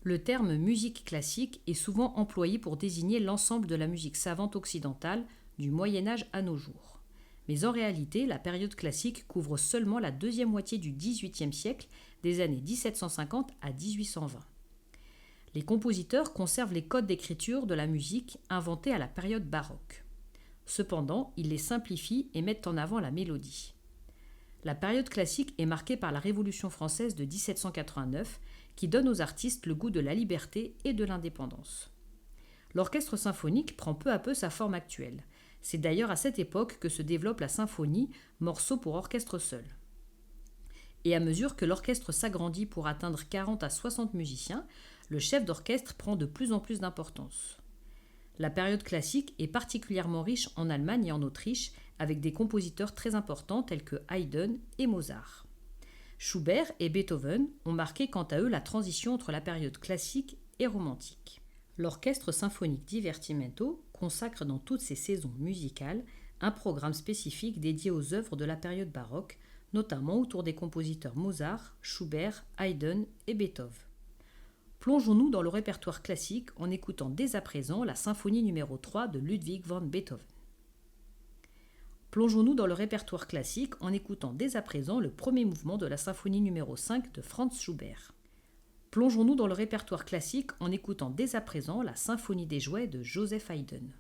Le terme musique classique est souvent employé pour désigner l'ensemble de la musique savante occidentale du Moyen Âge à nos jours. Mais en réalité, la période classique couvre seulement la deuxième moitié du XVIIIe siècle, des années 1750 à 1820. Les compositeurs conservent les codes d'écriture de la musique inventés à la période baroque. Cependant, ils les simplifient et mettent en avant la mélodie. La période classique est marquée par la Révolution française de 1789, qui donne aux artistes le goût de la liberté et de l'indépendance. L'orchestre symphonique prend peu à peu sa forme actuelle. C'est d'ailleurs à cette époque que se développe la symphonie, morceau pour orchestre seul. Et à mesure que l'orchestre s'agrandit pour atteindre 40 à 60 musiciens, le chef d'orchestre prend de plus en plus d'importance. La période classique est particulièrement riche en Allemagne et en Autriche, avec des compositeurs très importants tels que Haydn et Mozart. Schubert et Beethoven ont marqué quant à eux la transition entre la période classique et romantique. L'Orchestre symphonique Divertimento consacre dans toutes ses saisons musicales un programme spécifique dédié aux œuvres de la période baroque, notamment autour des compositeurs Mozart, Schubert, Haydn et Beethoven. Plongeons-nous dans le répertoire classique en écoutant dès à présent la symphonie numéro 3 de Ludwig van Beethoven. Plongeons-nous dans le répertoire classique en écoutant dès à présent le premier mouvement de la symphonie numéro 5 de Franz Schubert. Plongeons-nous dans le répertoire classique en écoutant dès à présent la symphonie des jouets de Joseph Haydn.